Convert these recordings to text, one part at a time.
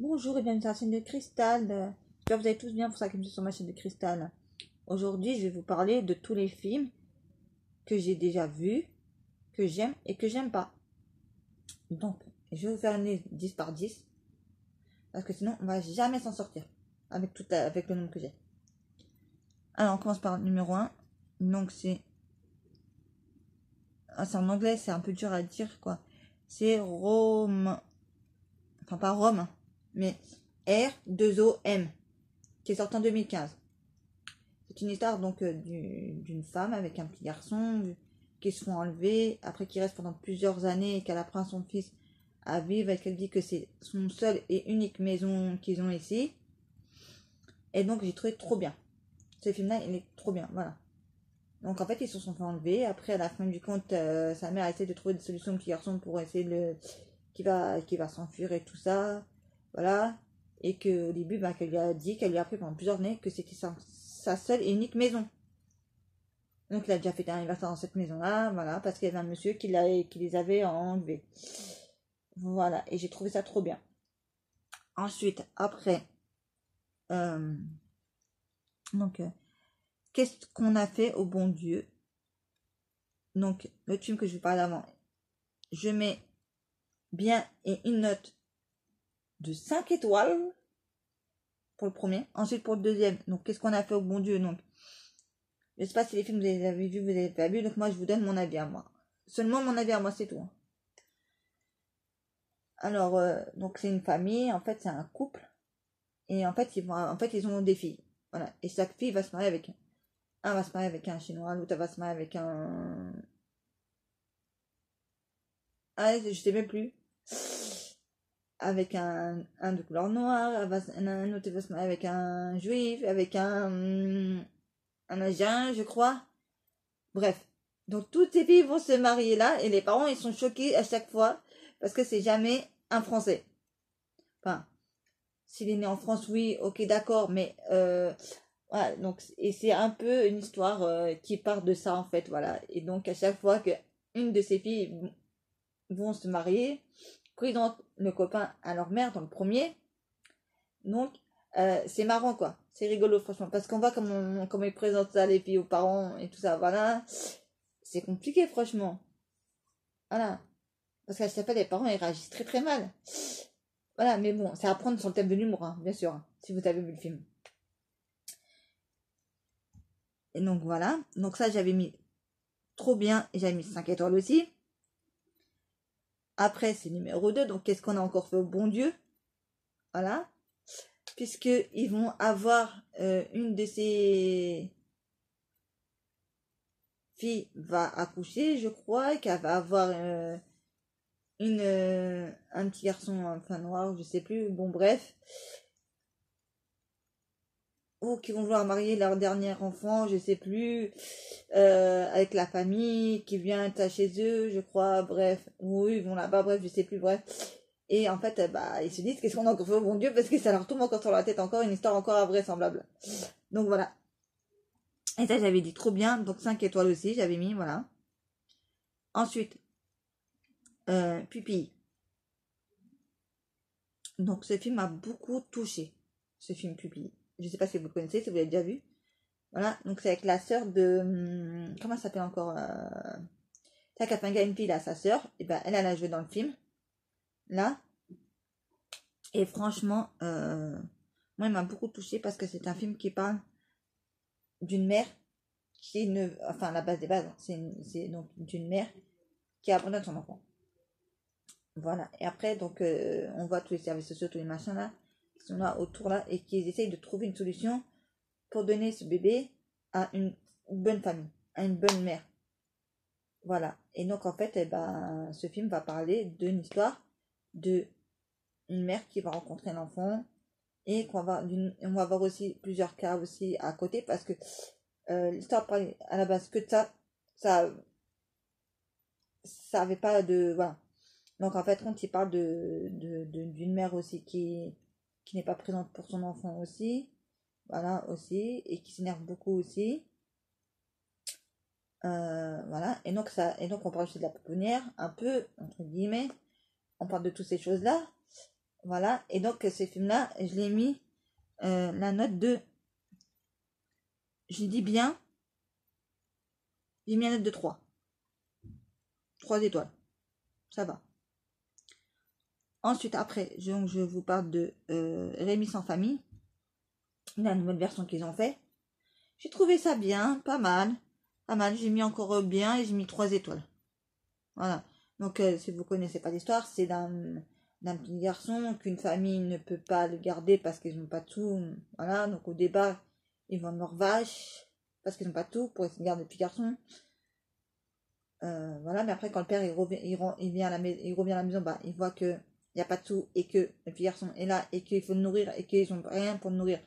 Bonjour et bienvenue sur la chaîne de Cristal. J'espère que vous allez tous bien pour ça que je suis sur ma chaîne de Cristal. Aujourd'hui, je vais vous parler de tous les films que j'ai déjà vus, que j'aime et que j'aime pas. Donc, je vais vous faire une liste 10 par 10 parce que sinon, on va jamais s'en sortir avec le nombre que j'ai. Alors, on commence par le numéro 1. Donc, c'est en anglais, c'est un peu dur à dire quoi. C'est Rome. Enfin, pas Rome, mais R2OM, qui est sorti en 2015. C'est une histoire donc d'une femme avec un petit garçon qui se font enlever, après qu'il reste pendant plusieurs années et qu'elle apprend à son fils à vivre et qu'elle dit que c'est son seule et unique maison qu'ils ont ici. Et donc j'ai trouvé trop bien. Ce film-là, il est trop bien, voilà. Donc en fait, ils se sont fait enlever. Après, à la fin du compte, sa mère essaie de trouver des solutions au petit garçon pour essayer de qui va s'enfuir et tout ça. Voilà. Et qu'au début, qu'elle lui a dit, qu'elle lui a appris pendant plusieurs années que c'était sa seule et unique maison. Donc il a déjà fait un anniversaire dans cette maison-là, voilà, parce qu'il y avait un monsieur qui les avait enlevés. Voilà, et j'ai trouvé ça trop bien. Ensuite, après, euh, donc, qu'est-ce qu'on a fait au bon Dieu? Donc, le film que je vous parlais avant, je mets bien et une note de 5 étoiles pour le premier. Ensuite, pour le deuxième, donc, qu'est-ce qu'on a fait au bon Dieu? Donc, je sais pas si les films vous les avez vus, vous les avez pas vus, donc moi, je vous donne mon avis à moi. Seulement mon avis à moi, c'est tout. Alors, donc c'est une famille, en fait, c'est un couple. Et en fait, ils ont des filles. Voilà. Et chaque fille va se marier avec un va se marier avec un chinois, l'autre va se marier avec un. Ah, je sais même plus. Avec un de couleur noire, un autre va se marier avec un juif, avec un indien, je crois. Bref. Donc toutes ces filles vont se marier là et les parents ils sont choqués à chaque fois parce que c'est jamais un Français. Enfin, s'il est né en France, oui, ok, d'accord, mais voilà, donc, et c'est un peu une histoire qui part de ça en fait, voilà. Et donc à chaque fois que une de ces filles vont se marier, présentent le copain à leur mère dans le premier, donc c'est marrant quoi, c'est rigolo franchement, parce qu'on voit comment ils présentent ça les filles aux parents et tout ça, voilà. C'est compliqué franchement, voilà. Parce qu'à chaque fois les parents ils réagissent très très mal. Voilà, mais bon, c'est à prendre sur le thème de l'humour, hein, bien sûr, hein, si vous avez vu le film. Et donc voilà, donc ça j'avais mis trop bien et j'avais mis 5 étoiles aussi. Après c'est numéro 2, donc qu'est-ce qu'on a encore fait au bon Dieu? Voilà, puisqu'ils vont avoir une de ces filles va accoucher, je crois, qu'elle va avoir un petit garçon, enfin noir, je sais plus, bon bref, ou qui vont vouloir marier leur dernier enfant, je sais plus, avec la famille qui vient à chez eux, je crois, bref, ou ils vont là-bas, bref, je sais plus, bref. Et en fait, ils se disent qu'est-ce qu'on a encore fait au bon Dieu parce que ça leur tombe encore sur la tête, encore une histoire encore invraisemblable. Donc voilà. Et ça, j'avais dit trop bien, donc 5 étoiles aussi, j'avais mis, voilà. Ensuite, Pupille. Donc ce film m'a beaucoup touché, ce film Pupille. Je sais pas si vous le connaissez, si vous l'avez déjà vu. Voilà, donc c'est avec la sœur de. Comment ça s'appelle encore C'est Katanga, une fille, là, sa sœur. Et ben, elle a joué dans le film. Là. Et franchement, moi, il m'a beaucoup touché parce que c'est un film qui parle d'une mère qui ne. Enfin, la base des bases, hein, c'est donc d'une mère qui abandonne son enfant. Voilà. Et après, donc, on voit tous les services sociaux, tous les machins là, qui sont là autour là et qui essayent de trouver une solution pour donner ce bébé à une bonne famille, à une bonne mère. Voilà. Et donc, en fait, ce film va parler d'une histoire de une mère qui va rencontrer un enfant et on va voir aussi plusieurs cas aussi à côté parce que l'histoire parlait à la base que de ça, ça avait pas de, voilà. Donc en fait, quand il parle d'une mère aussi qui n'est pas présente pour son enfant aussi, voilà aussi, et qui s'énerve beaucoup aussi. Voilà, et donc on parle aussi de la pouponnière, un peu, entre guillemets, on parle de toutes ces choses-là. Voilà. Et donc, ces films-là, je l'ai mis la note de, je dis bien, j'ai mis la note de 3. 3 étoiles. Ça va. Ensuite, après, je vous parle de Rémi sans famille, la nouvelle version qu'ils ont fait. J'ai trouvé ça bien, pas mal. Pas mal, j'ai mis encore bien et j'ai mis 3 étoiles. Voilà. Donc, si vous connaissez pas l'histoire, c'est d'un petit garçon qu'une famille ne peut pas le garder parce qu'ils n'ont pas de sous. Voilà. Donc, au départ, ils vendent leur vache parce qu'ils n'ont pas de tout pour essayer de garder le petit garçon. Voilà. Mais après, quand le père il vient à il revient à la maison, bah, il voit que il n'y a pas de sous et que le petit garçon est là et qu'il faut le nourrir et qu'ils n'ont rien pour le nourrir.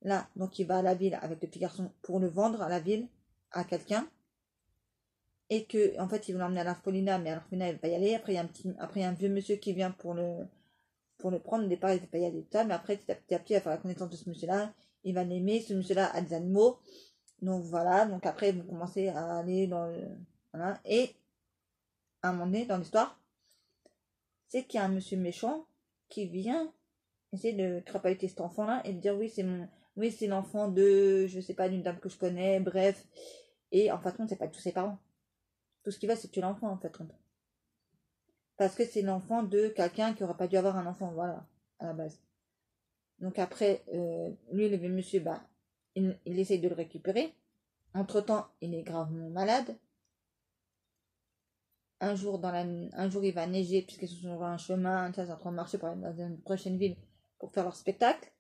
Là, donc il va à la ville avec le petit garçon pour le vendre à la ville à quelqu'un. Et que en fait ils vont l'emmener à l'orphelinat, mais à l'orphelinat il va pas y aller. Après il y a un vieux monsieur qui vient pour le prendre. Au départ il ne pas y aller tout ça, mais après petit à petit il va faire la connaissance de ce monsieur là, il va l'aimer. Ce monsieur là a des animaux, donc voilà. Donc après ils vont commencer à aller dans le, voilà. Et à un moment donné dans l'histoire, c'est qu'il y a un monsieur méchant qui vient essayer de crapahuter cet enfant là et de dire oui c'est l'enfant de je sais pas d'une dame que je connais, bref. Et en fait non, c'est pas tous ses parents. Tout ce qui va, c'est tuer l'enfant, en fait. Parce que c'est l'enfant de quelqu'un qui aurait pas dû avoir un enfant, voilà, à la base. Donc après, lui, le vieux monsieur, bah, il essaye de le récupérer. Entre-temps, il est gravement malade. Un jour, il va neiger, puisqu'ils sont sur un chemin, ça, ils sont en train de marcher pour aller dans une prochaine ville pour faire leur spectacle.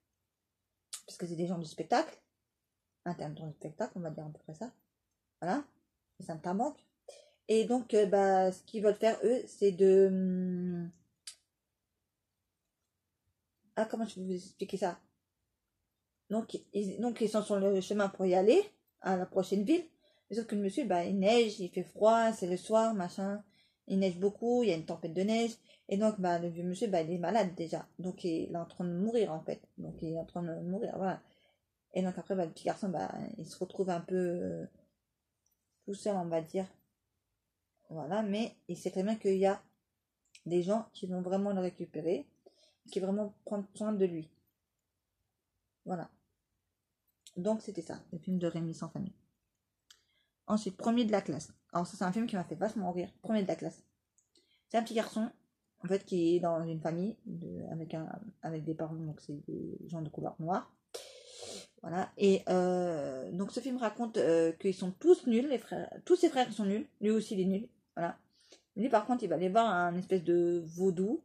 Parce que c'est des gens du spectacle. Intermittents du spectacle, on va dire à peu près ça. Voilà. Et ça me tabac. Et donc, bah, ce qu'ils veulent faire, eux, c'est de... Ah, comment je vais vous expliquer ça? Donc ils sont sur le chemin pour y aller, à la prochaine ville. Mais sauf que le monsieur, bah, il neige, il fait froid, c'est le soir, machin. Il neige beaucoup, il y a une tempête de neige. Et donc, bah, le vieux monsieur, bah, il est malade déjà. Donc, il est en train de mourir, en fait. Donc, il est en train de mourir, voilà. Et donc, après, bah, le petit garçon, bah, il se retrouve un peu tout seul, on va dire. Voilà, mais il sait très bien qu'il y a des gens qui vont vraiment le récupérer, qui vont vraiment prendre soin de lui. Voilà. Donc, c'était ça, le film de Rémi sans famille. Ensuite, Premier de la classe. Alors ça, c'est un film qui m'a fait vachement rire. Premier de la classe. C'est un petit garçon, en fait, qui est dans une famille avec des parents, donc c'est des gens de couleur noire. Voilà. Et donc ce film raconte qu'ils sont tous nuls, les frères, tous ses frères sont nuls. Lui aussi, il est nul. Voilà. Lui, par contre, il va aller voir un espèce de vaudou,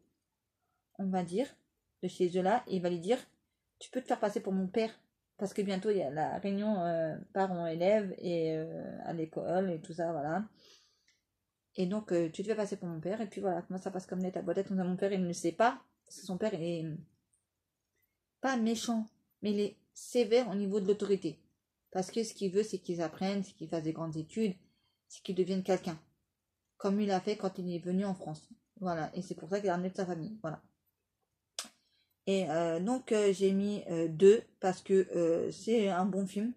on va dire, de chez eux là, et il va lui dire, tu peux te faire passer pour mon père. Parce que bientôt, il y a la réunion parents-élèves et à l'école et tout ça, voilà. Et donc, tu te fais passer pour mon père, et puis voilà, comment ça passe comme lettre à boîte. Mon père, il ne le sait pas, parce que son père, il est pas méchant, mais il est sévère au niveau de l'autorité. Parce que ce qu'il veut, c'est qu'ils apprennent, c'est qu'ils fassent des grandes études, c'est qu'ils deviennent quelqu'un. Comme il a fait quand il est venu en France. Voilà, et c'est pour ça qu'il a ramené de sa famille, voilà. Et donc, j'ai mis 2, parce que c'est un bon film,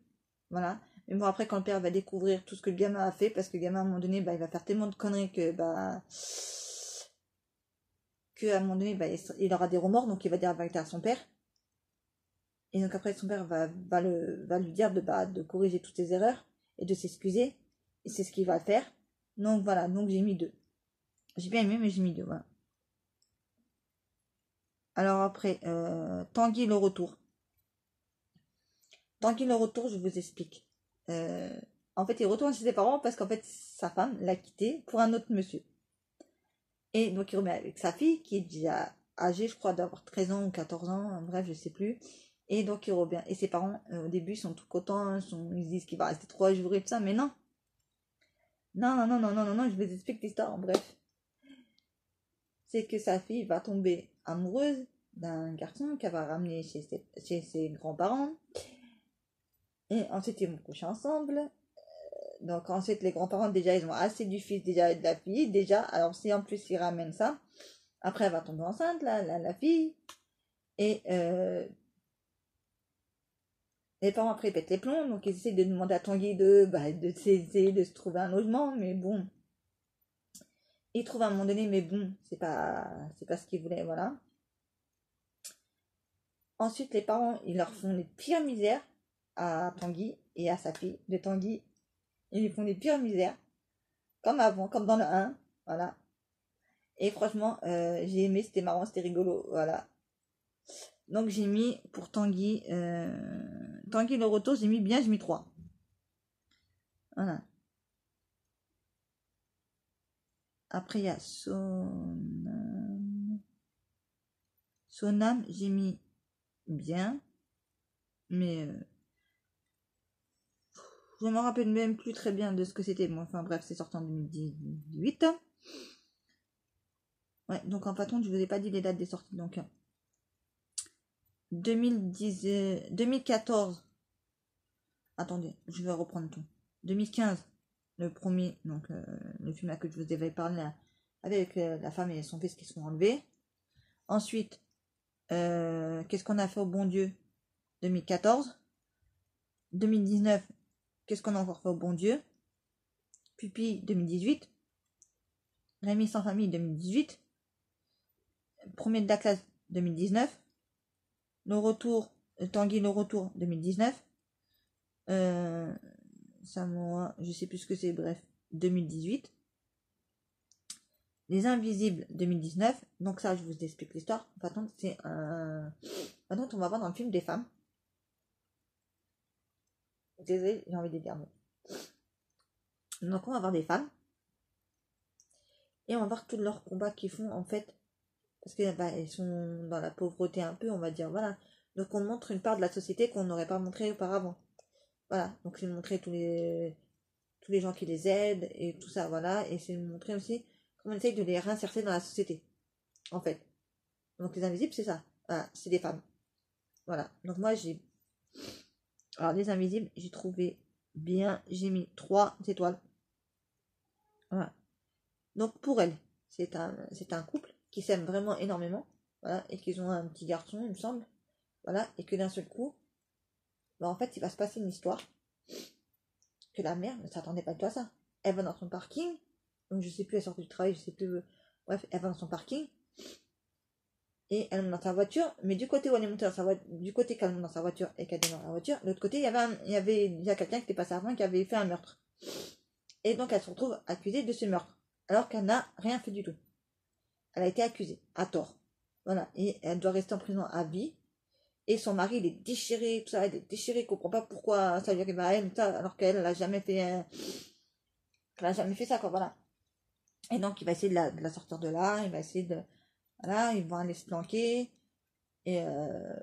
voilà. Mais bon, après, quand le père va découvrir tout ce que le gamin a fait, parce que le gamin, à un moment donné, bah, il va faire tellement de conneries que, bah, qu'à un moment donné, bah, il aura des remords, donc il va dire la vérité à son père. Et donc après, son père va lui dire de corriger toutes ses erreurs et de s'excuser. Et c'est ce qu'il va faire. Donc voilà, donc j'ai mis 2. J'ai bien aimé, mais j'ai mis 2, voilà. Alors après, Tanguy le retour. Tanguy le retour, je vous explique. En fait, il retourne chez ses parents parce qu'en fait, sa femme l'a quitté pour un autre monsieur. Et donc, il remet avec sa fille, qui est déjà âgée, je crois, d'avoir 13 ans ou 14 ans, bref, je sais plus. Et donc, il revient. Et ses parents, au début, sont tout contents, ils se disent qu'il va rester 3 jours et tout ça, mais non. Non, non, non, non, non, non, non, je vous explique l'histoire, en bref. C'est que sa fille va tomber amoureuse d'un garçon qu'elle va ramener chez ses grands-parents. Et ensuite, ils vont coucher ensemble. Donc ensuite, les grands-parents, déjà, ils ont assez du fils, déjà, et de la fille, déjà. Alors si en plus, ils ramènent ça, après, elle va tomber enceinte, la fille. Et les parents, après, ils pètent les plombs. Donc ils essaient de demander à Tanguy de se trouver un logement. Mais bon, ils trouvent à un moment donné, mais bon, c'est pas ce qu'ils voulaient, voilà. Ensuite, les parents, ils leur font les pires misères à Tanguy et à sa fille de Tanguy. Ils lui font les pires misères, comme avant, comme dans le 1. Voilà. Et franchement, j'ai aimé, c'était marrant, c'était rigolo. Voilà. Donc j'ai mis pour Tanguy, Tanguy le retour, j'ai mis 3. Voilà. Après, il y a Sonam, j'ai mis bien. Mais je me rappelle même plus très bien de ce que c'était. Bon, enfin bref, c'est sorti en 2018. Ouais, donc en fait, je vous ai pas dit les dates des sorties. Donc 2014. Attendez, je vais reprendre tout. 2015, le premier, donc le film là que je vous avais parlé là, avec la femme et son fils qui sont enlevés. Ensuite, qu'est-ce qu'on a fait au bon Dieu? 2014. 2019, qu'est-ce qu'on a encore fait au bon Dieu? Pupi 2018. Rémi sans famille 2018. Premier de la classe 2019. Le retour, Tanguy le retour 2019. Samoa, je sais plus ce que c'est, bref, 2018. Les Invisibles 2019. Donc ça, je vous explique l'histoire. Maintenant, c'est un... Maintenant, on va voir dans le film des femmes. Désolée, j'ai envie de dire. Donc on va voir des femmes. Et on va voir tous leurs combats qu'ils font en fait. Parce que elles sont dans la pauvreté un peu, on va dire. Voilà. Donc on montre une part de la société qu'on n'aurait pas montré auparavant. Voilà. Donc c'est de montrer tous les gens qui les aident et tout ça. Voilà. Et c'est de montrer aussi comment on essaye de les réinsérer dans la société. En fait. Donc les invisibles, c'est ça. Voilà. C'est des femmes. Voilà. Donc moi j'ai... Alors les invisibles, j'ai trouvé bien. J'ai mis 3 étoiles. Voilà. Donc pour elle, c'est un couple qui s'aime vraiment énormément, voilà, et qu'ils ont un petit garçon, il me semble, voilà, et que d'un seul coup, bah, en fait, il va se passer une histoire que la mère ne s'attendait pas du tout à ça. Elle va dans son parking, donc je sais plus, elle sort du travail, je sais plus, bref, elle va dans son parking, et elle monte dans sa voiture, mais du côté où elle est montée dans sa voiture, du côté qu'elle monte dans sa voiture et qu'elle est dans la voiture, de l'autre côté, il y a quelqu'un qui était passé avant qui avait fait un meurtre. Et donc elle se retrouve accusée de ce meurtre, alors qu'elle n'a rien fait du tout. Elle a été accusée, à tort. Voilà, et elle doit rester en prison à vie. Et son mari, il est déchiré, tout ça, il est déchiré, il comprend pas pourquoi ça lui arrive à elle, ça, alors qu'elle, elle a jamais fait, ça, quoi, voilà. Et donc, il va essayer de la sortir de là, il va essayer de, voilà, ils vont aller se planquer. Et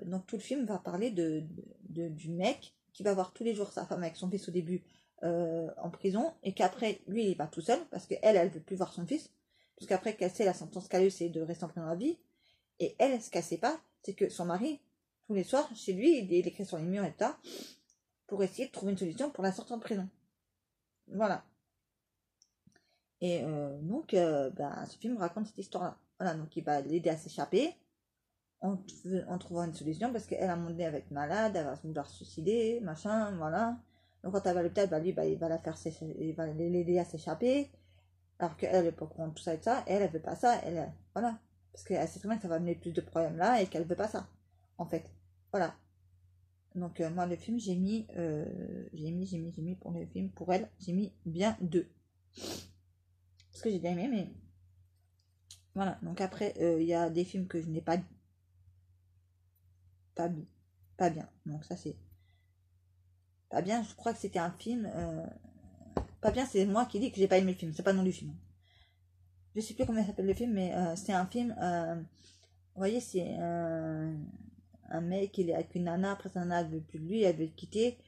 donc, tout le film va parler du mec qui va voir tous les jours sa femme avec son fils au début en prison, et qu'après, lui, il va tout seul, parce qu'elle, elle veut plus voir son fils, parce qu'après qu'elle sait la sentence qu'elle a eue, c'est de rester en prison à vie. Et elle, ce qu'elle sait pas, c'est que son mari, tous les soirs, chez lui, il écrit sur les murs et tout ça, pour essayer de trouver une solution pour la sortir de prison. Voilà. Et donc, ce film raconte cette histoire-là. Voilà, donc il va l'aider à s'échapper en trouvant une solution, parce qu'elle, a un moment donné, elle va être malade, elle va vouloir se suicider, machin, voilà. Donc quand elle va à l'hôpital, lui, il va la faire il va l'aider à s'échapper, alors qu'elle n'est pas au courant de tout ça et ça, et elle veut pas ça, voilà. Parce qu'elle sait très bien que ça va amener plus de problèmes là, et qu'elle veut pas ça, en fait. Voilà. Donc moi le film j'ai mis pour le film, pour elle, j'ai mis bien 2. Parce que j'ai bien aimé, mais voilà. Donc après il y a des films que je n'ai pas, pas bien. Donc ça c'est pas bien. Je crois que c'était un film pas bien, c'est moi qui dis que j'ai pas aimé le film, c'est pas le nom du film. Je sais plus comment s'appelle le film, mais c'est un film vous voyez, c'est un mec, il est avec une nana, après sa nana elle veut plus de lui, elle veut le quitter,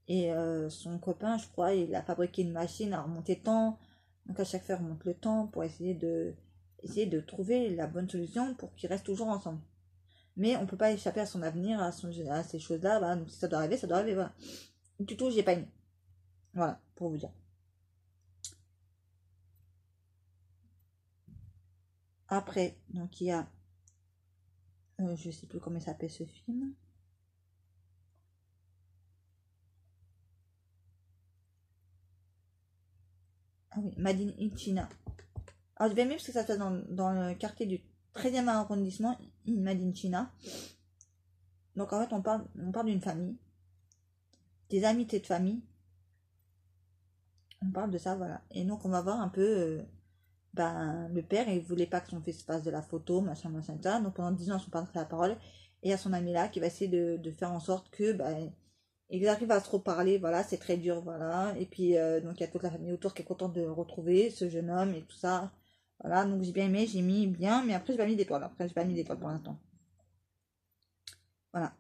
et son copain, je crois, il a fabriqué une machine à remonter le temps, donc à chaque fois il remonte le temps pour essayer de trouver la bonne solution pour qu'ils restent toujours ensemble. Mais on peut pas échapper à son avenir, à ces choses-là, voilà. Donc si ça doit arriver, ça doit arriver, voilà. Du tout, j'ai pas aimé. Voilà, pour vous dire. Après, donc il y a, je sais plus comment il s'appelle ce film. Ah oui, Madine in China. Alors, je vais aimer parce que ça se passe dans le quartier du 13e arrondissement, in Made in China. Donc en fait, on parle d'une famille, des amitiés de famille. On parle de ça, voilà. Et donc on va voir un peu, ben, le père, il voulait pas que son fils fasse de la photo, machin, ça. Donc pendant 10 ans, son père pris la parole. Et il y a son ami là qui va essayer de faire en sorte que, ben, ils arrivent à se reparler, voilà, c'est très dur, voilà. Et puis, donc il y a toute la famille autour qui est contente de retrouver ce jeune homme et tout ça. Voilà, donc j'ai bien aimé, j'ai mis bien, mais après j'ai pas mis d'étoiles. Après j'ai pas mis d'étoiles pour l'instant. Voilà,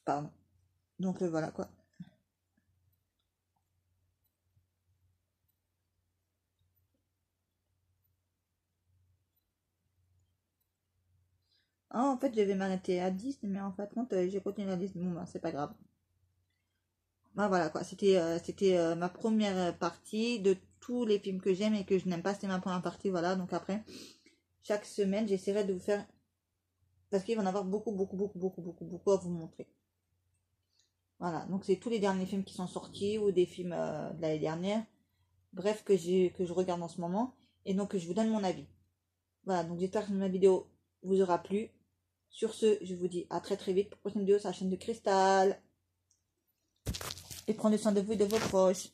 pardon. Donc voilà quoi. Ah, en fait, je devais m'arrêter à 10 mais en fait, compte, j'ai continué à 10. Bon, bah, c'est pas grave. Ah, voilà quoi, c'était ma première partie de tous les films que j'aime et que je n'aime pas, c'était ma première partie, voilà. Donc après, chaque semaine, j'essaierai de vous faire, parce qu'il va en avoir beaucoup à vous montrer. Voilà, donc c'est tous les derniers films qui sont sortis ou des films de l'année dernière, bref, que je regarde en ce moment, et donc je vous donne mon avis. Voilà, donc j'espère que ma vidéo vous aura plu. Sur ce, je vous dis à très très vite pour une prochaine vidéo sur la chaîne de Cristal. Et prenez soin de vous et de vos proches.